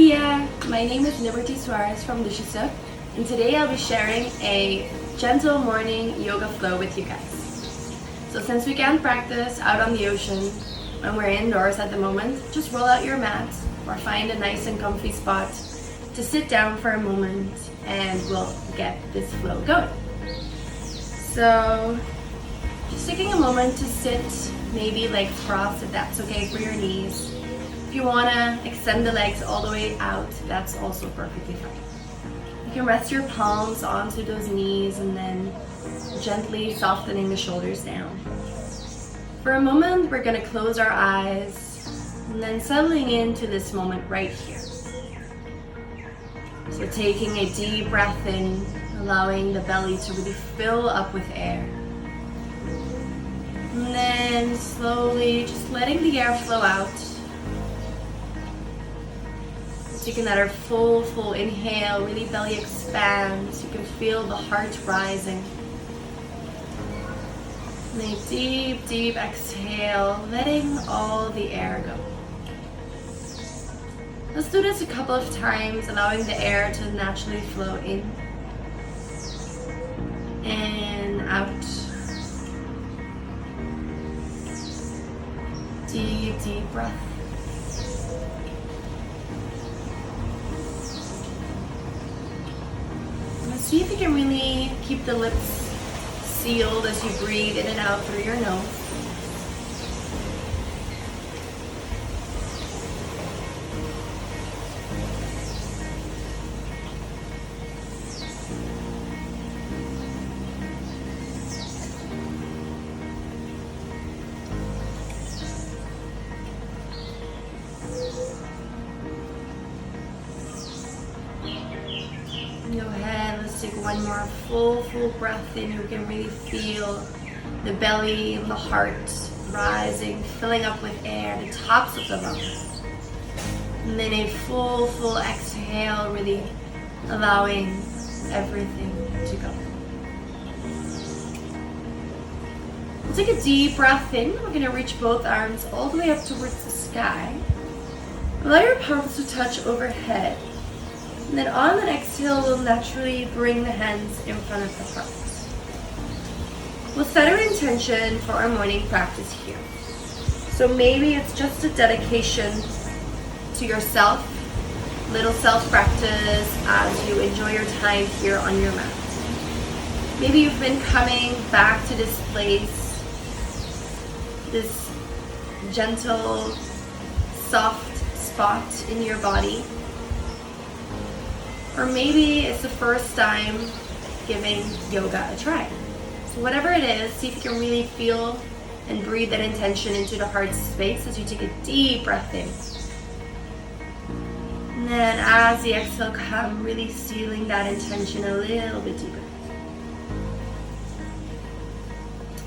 dia! My name is Liberty Suares from DushiSup, and today I'll be sharing a gentle morning yoga flow with you guys. So since we can't practice out on the ocean when we're indoors at the moment, just roll out your mat or find a nice and comfy spot to sit down for a moment and we'll get this flow going. So just taking a moment to sit, maybe legs crossed if that's okay for your knees. If you want to extend the legs all the way out, that's also perfectly fine. You can rest your palms onto those knees and then gently softening the shoulders down. For a moment, we're going to close our eyes and then settling into this moment right here. So taking a deep breath in, allowing the belly to really fill up with air. And then slowly just letting the air flow out. Take another full inhale, really belly expands. You can feel the heart rising. And a deep exhale, letting all the air go. Let's do this a couple of times, allowing the air to naturally flow in and out. Deep breath. See if you can really keep the lips sealed as you breathe in and out through your nose. Go ahead, let's take one more full breath in. You can really feel the belly and the heart rising, filling up with air, the tops of the lungs. And then a full exhale, really allowing everything to go. We'll take a deep breath in. We're going to reach both arms all the way up towards the sky. Allow your palms to touch overhead. And then on an exhale, we'll naturally bring the hands in front of the heart. We'll set our intention for our morning practice here. So maybe it's just a dedication to yourself, little self-practice as you enjoy your time here on your mat. Maybe you've been coming back to this place, this gentle, soft spot in your body. Or maybe it's the first time giving yoga a try. So whatever it is, see if you can really feel and breathe that intention into the heart space as you take a deep breath in. And then as the exhale comes, really sealing that intention a little bit deeper.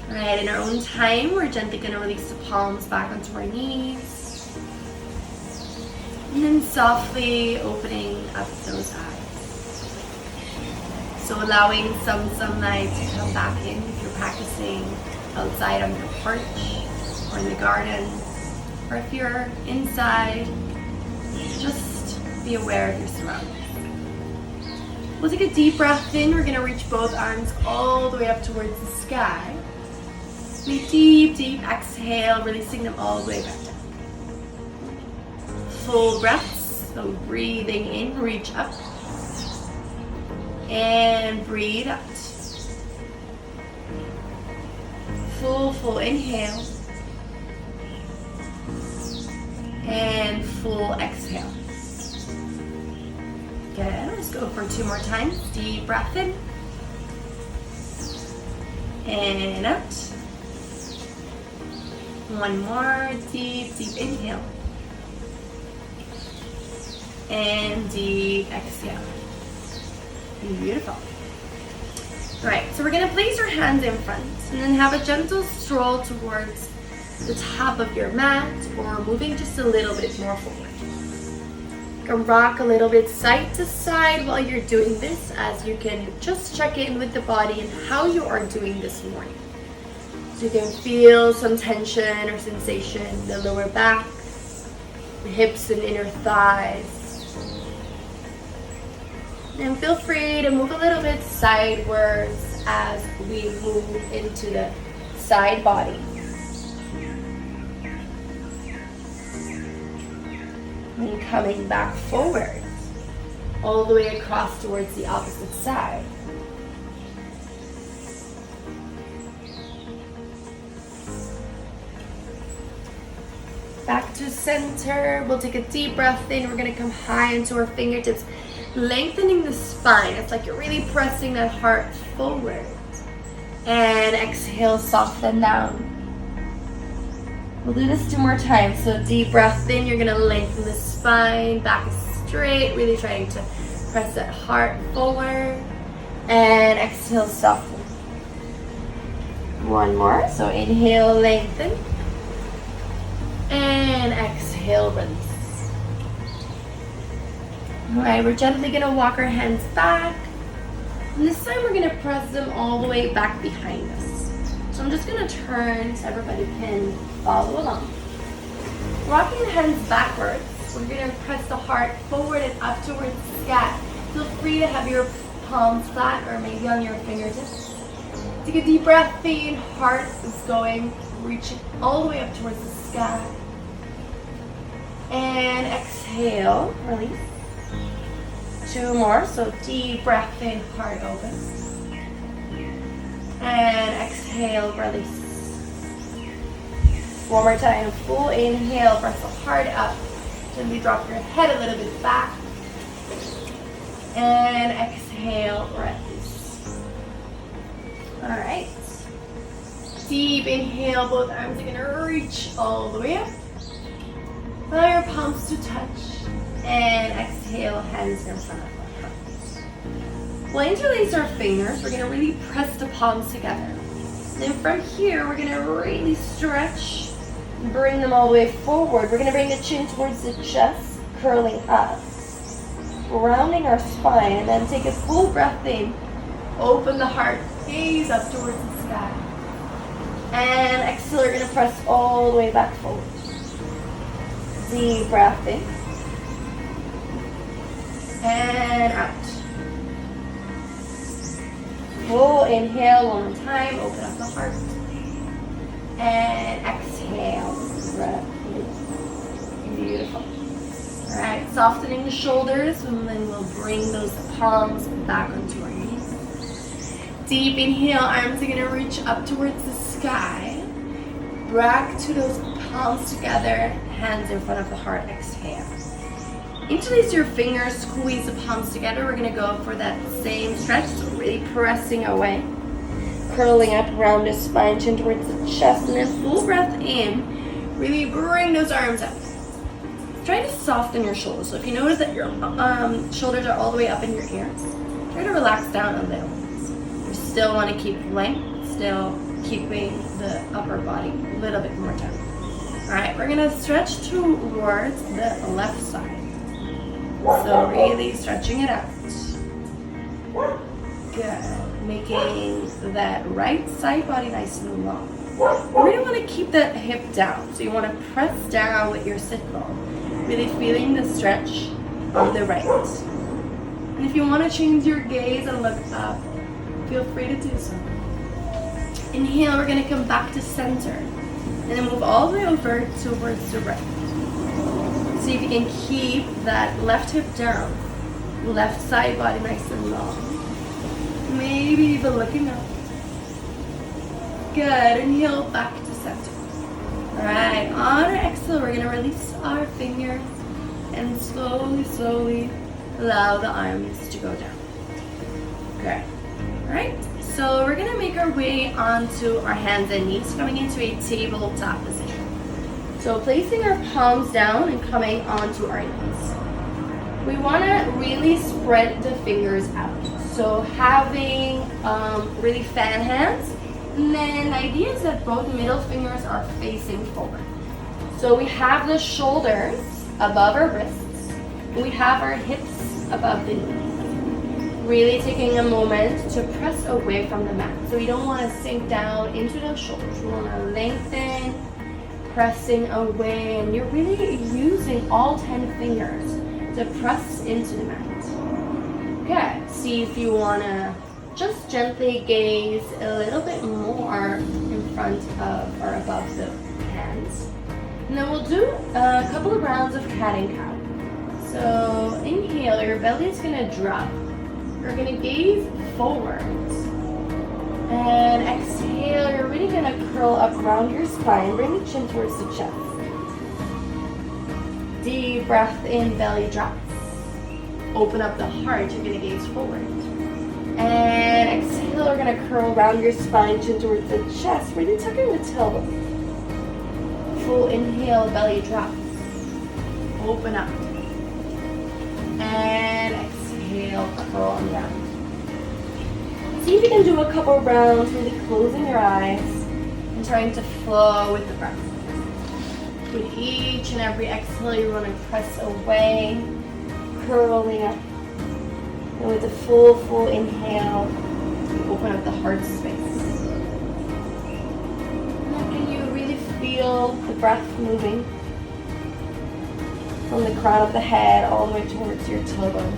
Alright, in our own time, we're gently going to release the palms back onto our knees. And then softly opening up those eyes. So allowing some sunlight to come back in if you're practicing outside on your porch or in the garden. Or if you're inside, just be aware of your surroundings. We'll take a deep breath in. We're going to reach both arms all the way up towards the sky. A deep exhale, releasing them all the way back down. Full breaths, so breathing in, reach up. And breathe out. Full inhale. And full exhale. Good. Let's go for 2 more times. Deep breath in. And out. One more deep inhale. And deep exhale. Beautiful. Alright, so we're going to place your hands in front and then have a gentle stroll towards the top of your mat or moving just a little bit more forward. You can rock a little bit side to side while you're doing this as you can just check in with the body and how you are doing this morning. So you can feel some tension or sensation in the lower back, the hips and inner thighs. And feel free to move a little bit sidewards as we move into the side body. And coming back forward, all the way across towards the opposite side. Back to center. We'll take a deep breath in. We're going to come high into our fingertips, lengthening the spine. It's like you're really pressing that heart forward. And exhale, soften down. We'll do this 2 more times. So deep breath in. You're going to lengthen the spine, back straight, really trying to press that heart forward. And exhale, soften. 1 more. So inhale, lengthen. And exhale, release. Alright, we're gently going to walk our hands back. And this time we're going to press them all the way back behind us. So I'm just going to turn so everybody can follow along. Rocking the hands backwards, we're going to press the heart forward and up towards the sky. Feel free to have your palms flat or maybe on your fingertips. Take a deep breath in, heart is going, reaching all the way up towards the sky. And exhale, release. 2 more, so deep breath in, heart open. And exhale, release. 1 more time, full inhale, press the heart up. Gently drop your head a little bit back. And exhale, release. Alright. Deep inhale, both arms are going to reach all the way up. Allow your palms to touch. And exhale, hands in front of our heart. We'll interlace our fingers. We're going to really press the palms together. Then from here, we're going to really stretch. Bring them all the way forward. We're going to bring the chin towards the chest, curling up. Rounding our spine. And then take a full breath in. Open the heart. Gaze up towards the sky. And exhale, we're going to press all the way back forward. Deep breath in. And out. Full inhale 1 more time. Open up the heart. And exhale. Release. Beautiful. Alright, softening the shoulders, and then we'll bring those palms back onto our knees. Deep inhale, arms are going to reach up towards the sky. Back to those palms together, hands in front of the heart, exhale. Interlace your fingers, squeeze the palms together. We're going to go for that same stretch, so really pressing away. Curling up around the spine, chin towards the chest, and then full breath in. Really bring those arms up. Try to soften your shoulders. So if you notice that your shoulders are all the way up in your ears, try to relax down a little. You still want to keep length, still keeping the upper body a little bit more down. Alright, we're going to stretch towards the left side. So really stretching it out. Good. Making that right side body nice and long. You really want to keep that hip down. So you want to press down with your sit bone. Really feeling the stretch on the right. And if you want to change your gaze and look up, feel free to do so. Inhale, we're going to come back to center. And then move all the way over towards the right. See if you can keep that left hip down. Left side body nice and long. Maybe even looking up. Good. Inhale, back to center. Alright, on our exhale, we're going to release our fingers and slowly, slowly allow the arms to go down. Okay. Alright, so we're going to make our way onto our hands and knees, coming into a tabletop position. So placing our palms down and coming onto our knees. We want to really spread the fingers out. So having really fan hands. And then the idea is that both middle fingers are facing forward. So we have the shoulders above our wrists. And we have our hips above the knees. Really taking a moment to press away from the mat. So we don't want to sink down into those shoulders. We want to lengthen, pressing away. And you're really using all 10 fingers to press into the mat. Good. See if you want to just gently gaze a little bit more in front of or above the hands. And then we'll do a couple of rounds of cat and cow. So inhale, your belly is going to drop. You're going to gaze forwards. And exhale, you're really going to curl up around your spine. Bring the chin towards the chest. Deep breath in, belly drops. Open up the heart, you're going to gaze forward. And exhale, we're going to curl around your spine, chin towards the chest. Really tucking the tailbone. Full inhale, belly drops. Open up. And exhale, curl on down. See if you can do a couple rounds, really closing your eyes and trying to flow with the breath. With each and every exhale, you want to press away, curling up. And with a full inhale, you open up the heart space. Now can you really feel the breath moving from the crown of the head all the way towards your tailbone.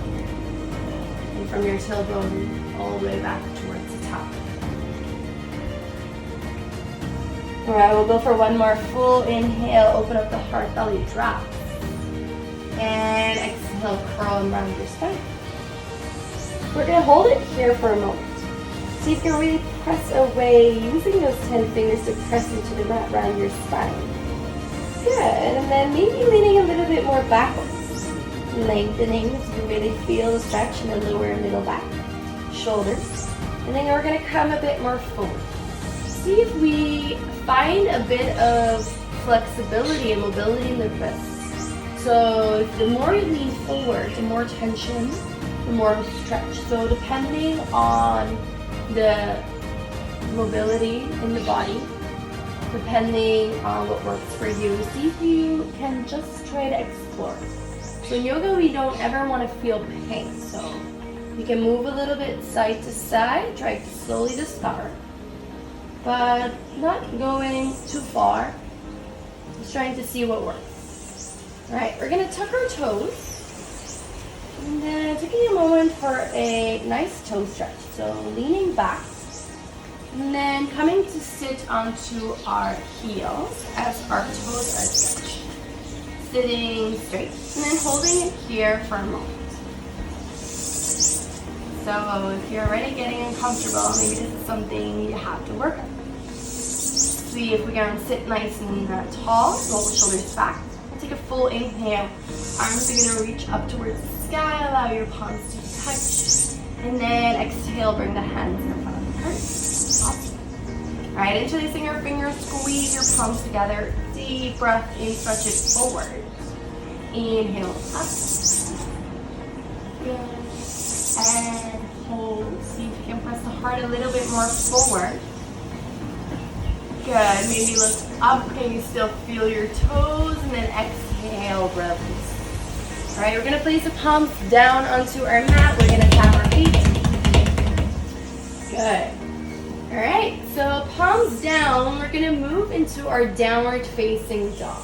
And from your tailbone all the way back towards the top. Alright, we'll go for one more full inhale, open up the heart, belly drops. And exhale, curl around your spine. We're going to hold it here for a moment. See if you can really press away, using those 10 fingers to press into the mat around your spine. Good, and then maybe leaning a little bit more backwards. Lengthening so you really feel the stretch in the lower and middle back, shoulders. And then we're going to come a bit more forward. See if we find a bit of flexibility and mobility in the wrists. So the more you lean forward, the more tension, the more stretch. So depending on the mobility in the body, depending on what works for you, see if you can just try to explore. So in yoga, we don't ever want to feel pain. So you can move a little bit side to side, try to slowly discover, but not going too far. Just trying to see what works. All right, we're going to tuck our toes. And then taking a moment for a nice toe stretch. So leaning back. And then coming to sit onto our heels as our toes are stretched. Sitting straight. And then holding it here for a moment. So if you're already getting uncomfortable, maybe this is something you have to work on. See if we can sit nice and tall. Roll the shoulders back. Take a full inhale. Arms are going to reach up towards the sky. Allow your palms to touch. And then exhale, bring the hands in front of the heart. Awesome. Alright, interlacing your fingers, squeeze your palms together. Deep breath in, stretch it forward. Inhale up. Good. And hold. See if you can press the heart a little bit more forward. Good. Maybe look up. Can you still feel your toes? And then exhale, release. Alright, we're going to place the palms down onto our mat. We're going to tap our feet. Good. Alright, so palms down. We're going to move into our downward facing dog.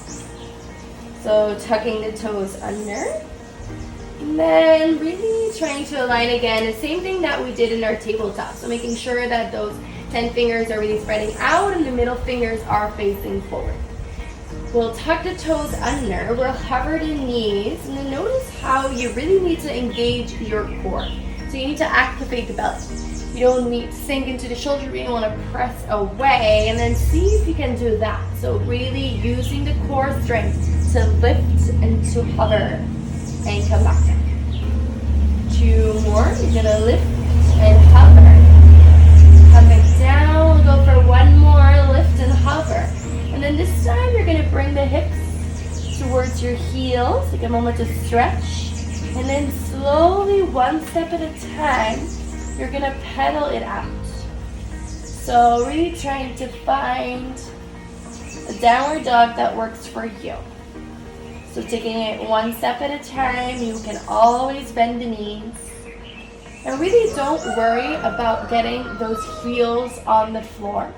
So tucking the toes under. And then really trying to align again. The same thing that we did in our tabletop. So making sure that those 10 fingers are really spreading out and the middle fingers are facing forward. We'll tuck the toes under, we'll hover the knees, and then notice how you really need to engage your core. So you need to activate the belly. You don't need to sink into the shoulder, you really want to press away, and then see if you can do that. So really using the core strength to lift and to hover, and come back down. 2 more, you're going to lift and hover. Come back down, we'll go for 1 more, lift and hover. And then this time you're going to bring the hips towards your heels. Take a moment to stretch. And then slowly, 1 step at a time, you're going to pedal it out. So really trying to find a downward dog that works for you. So taking it 1 step at a time, you can always bend the knees. And really don't worry about getting those heels on the floor.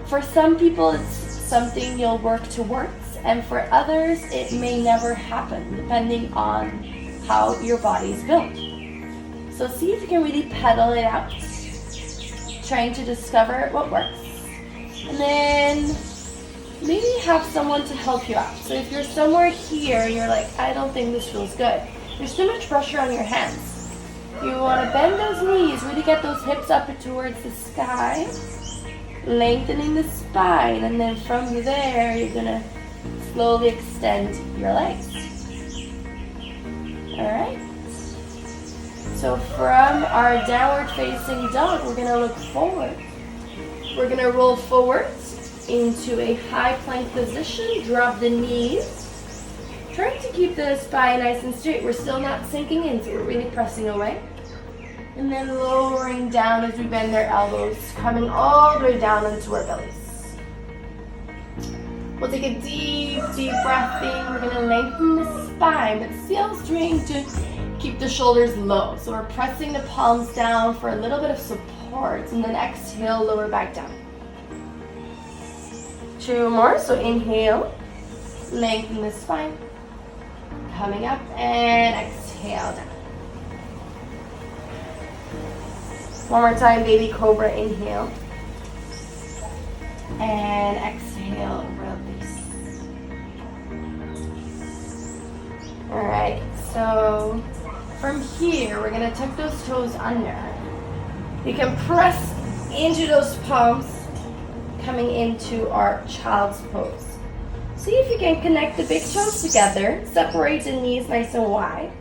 For some people, it's something you'll work towards, and for others, it may never happen, depending on how your body is built. So see if you can really pedal it out, trying to discover what works. And then maybe have someone to help you out. So if you're somewhere here and you're like, I don't think this feels good, there's too much pressure on your hands. You want to bend those knees, really get those hips up towards the sky, lengthening the spine, and then from there you're going to slowly extend your legs. Alright? So from our downward facing dog, we're going to look forward. We're going to roll forward into a high plank position, drop the knees. Trying to keep the spine nice and straight. We're still not sinking in, so we're really pressing away. And then lowering down as we bend our elbows, coming all the way down into our bellies. We'll take a deep, deep breath in. We're going to lengthen the spine, but still trying to keep the shoulders low. So we're pressing the palms down for a little bit of support, and then exhale, lower back down. 2 more, so inhale, lengthen the spine, coming up, and exhale down. One more time, baby cobra, inhale, and exhale, release. Alright, so from here, we're going to tuck those toes under. You can press into those palms, coming into our child's pose. See if you can connect the big toes together, separate the knees nice and wide,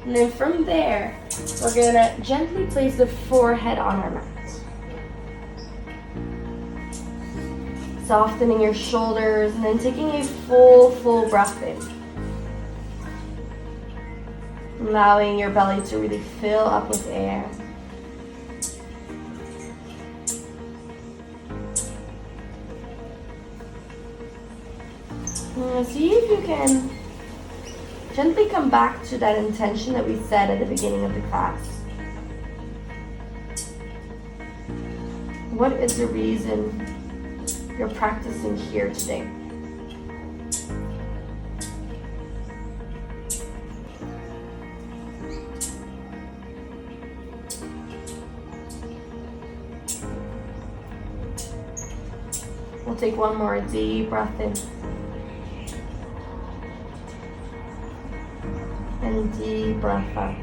and then from there, we're gonna gently place the forehead on our mat. Softening your shoulders, and then taking a full breath in. Allowing your belly to really fill up with air. Now see if you can gently come back to that intention that we said at the beginning of the class. What is the reason you're practicing here today? We'll take one more deep breath in. And deep breath out.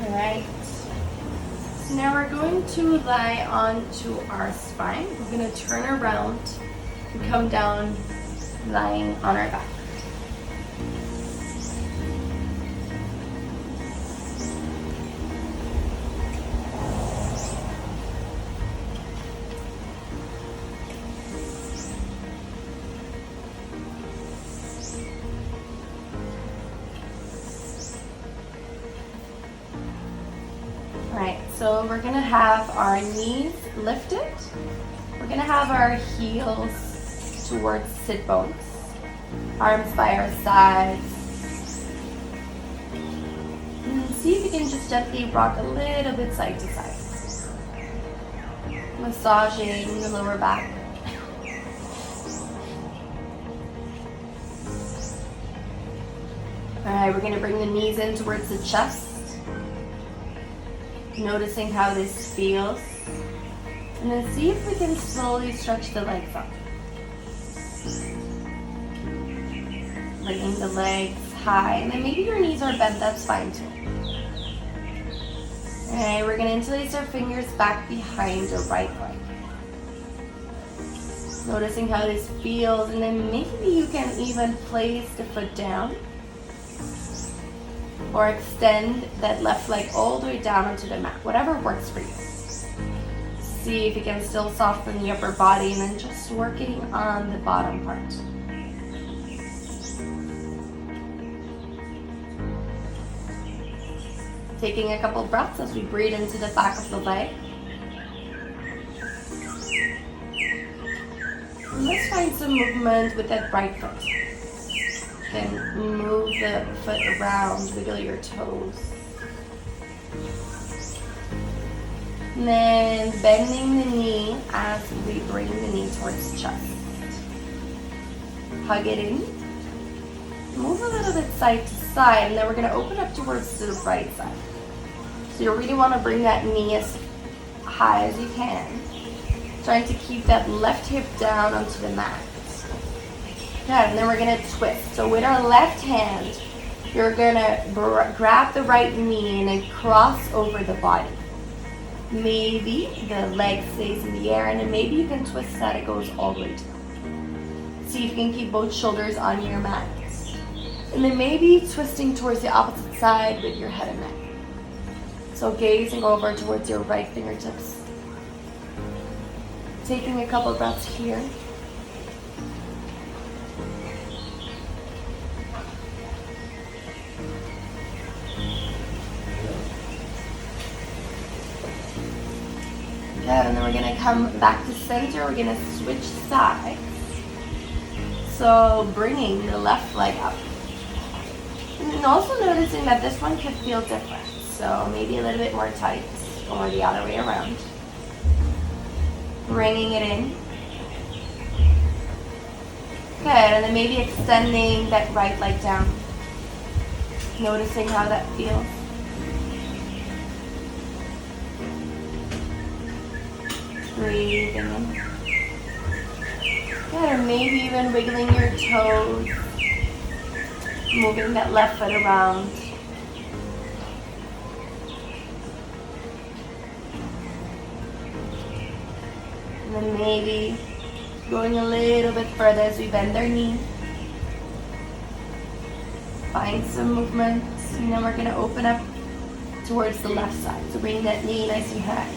Alright. So now we're going to lie onto our spine. We're going to turn around and come down lying on our back. Alright, so we're going to have our knees lifted. We're going to have our heels towards sit bones, arms by our sides. And see if you can just gently rock a little bit side to side, massaging the lower back. Alright, we're going to bring the knees in towards the chest, noticing how this feels, and then see if we can slowly stretch the legs up. Bringing the legs high, and then maybe your knees are bent, that's fine too. Alright, we're going to interlace our fingers back behind your right leg. Noticing how this feels, and then maybe you can even place the foot down or extend that left leg all the way down onto the mat, whatever works for you. See if you can still soften the upper body, and then just working on the bottom part. Taking a couple breaths as we breathe into the back of the leg. And let's find some movement with that right foot. You can move the foot around, wiggle your toes. And then bending the knee as we bring the knee towards the chest. Hug it in. Move a little bit side to side, and then we're going to open up towards the right side. So you really want to bring that knee as high as you can. Trying to keep that left hip down onto the mat. Good, and then we're going to twist. So with our left hand, you're going to grab the right knee and then cross over the body. Maybe the leg stays in the air, and then maybe you can twist that it goes all the way down. See if you can keep both shoulders on your mat. And then maybe twisting towards the opposite side with your head and neck. So gazing over towards your right fingertips. Taking a couple breaths here. Good, and then we're going to come back to center. We're going to switch sides. So bringing the left leg up. And also noticing that this one could feel different. So maybe a little bit more tight or the other way around. Bringing it in. Good, and then maybe extending that right leg down. Noticing how that feels. Breathing in. Good, and maybe even wiggling your toes. Moving that left foot around. And then maybe going a little bit further as we bend our knee. Find some movement. And then we're going to open up towards the left side. So bring that knee nice and high.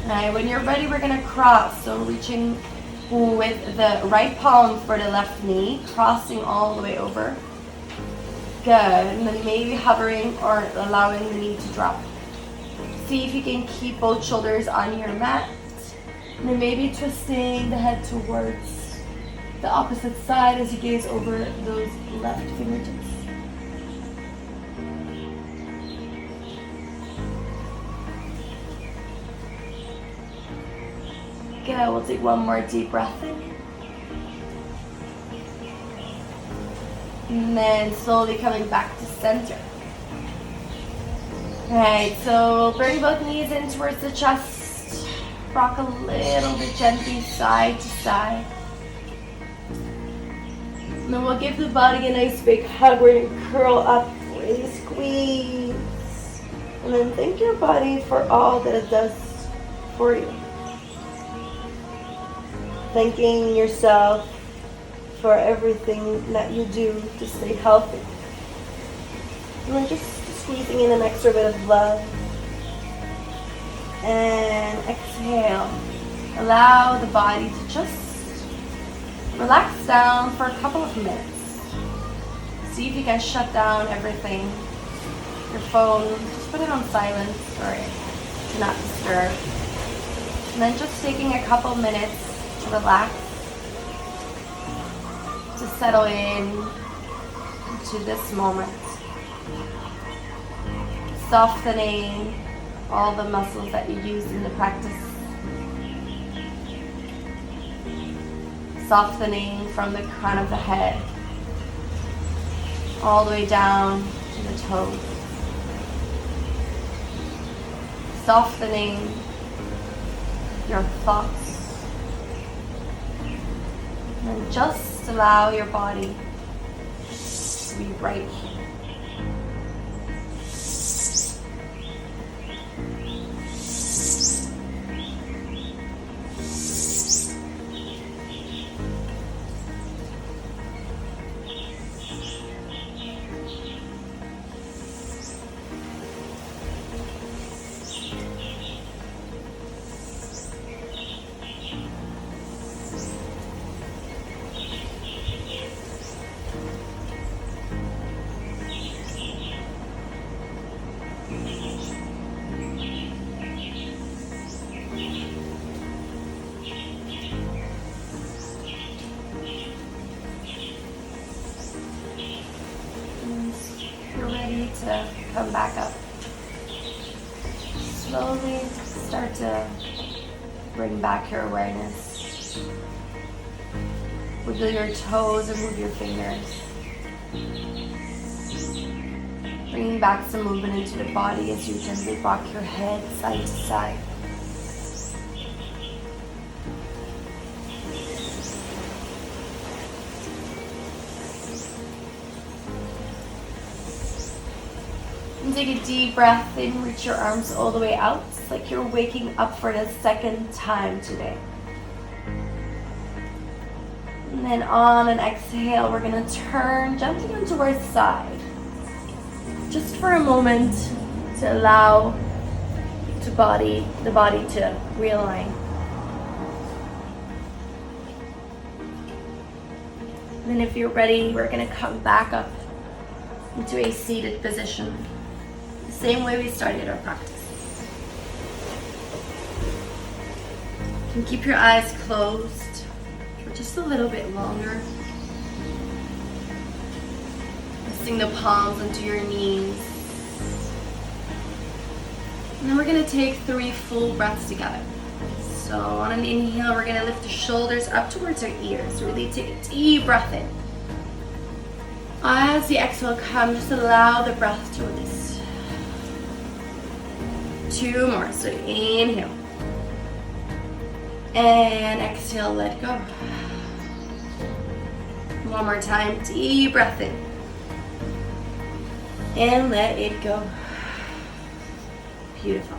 Alright, when you're ready, we're going to cross. So reaching with the right palm for the left knee, crossing all the way over. Good, and then maybe hovering or allowing the knee to drop. See if you can keep both shoulders on your mat. And then maybe twisting the head towards the opposite side as you gaze over those left fingertips. Good, we'll take one more deep breath in. And then slowly coming back to center. Alright, so bring both knees in towards the chest. Rock a little bit gently side to side. And then we'll give the body a nice big hug. We're going to curl up, really squeeze. And then thank your body for all that it does for you. Thanking yourself for everything that you do to stay healthy. And then just squeezing in an extra bit of love. And exhale. Allow the body to just relax down for a couple of minutes. See if you can shut down everything. Your phone, just put it on silent or do not disturb. And then just taking a couple minutes to relax, to settle in to this moment. Softening all the muscles that you use in the practice. Softening from the crown of the head all the way down to the toes. Softening your thoughts. And just allow your body to be right here. slowly start to bring back your awareness. Wiggle your toes and move your fingers. Bringing back some movement into the body as you gently rock your head side to side. And take a deep breath in, reach your arms all the way out. It's like you're waking up for the second time today. And then on an exhale, we're going to turn gently on towards the side. Just for a moment to allow the body to realign. And then if you're ready, we're going to come back up into a seated position. The same way we started our practice. You can keep your eyes closed for just a little bit longer. Resting the palms onto your knees. And then we're going to take 3 full breaths together. So on an inhale, we're going to lift the shoulders up towards our ears. Really take a deep breath in. As the exhale comes, just allow the breath to release. 2 more. So inhale. And exhale, let go. One more time, deep breath in. And let it go. Beautiful.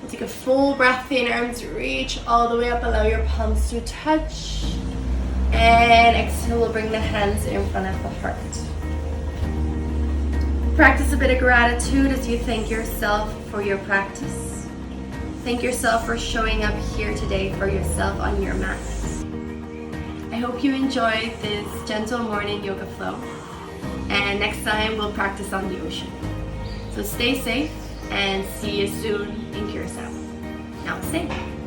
We'll take a full breath in, arms reach all the way up, allow your palms to touch. And exhale, we'll bring the hands in front of the heart. Practice a bit of gratitude as you thank yourself for your practice. Thank yourself for showing up here today for yourself on your mat. I hope you enjoyed this gentle morning yoga flow. And next time we'll practice on the ocean. So stay safe and see you soon in Curacao. Namaste.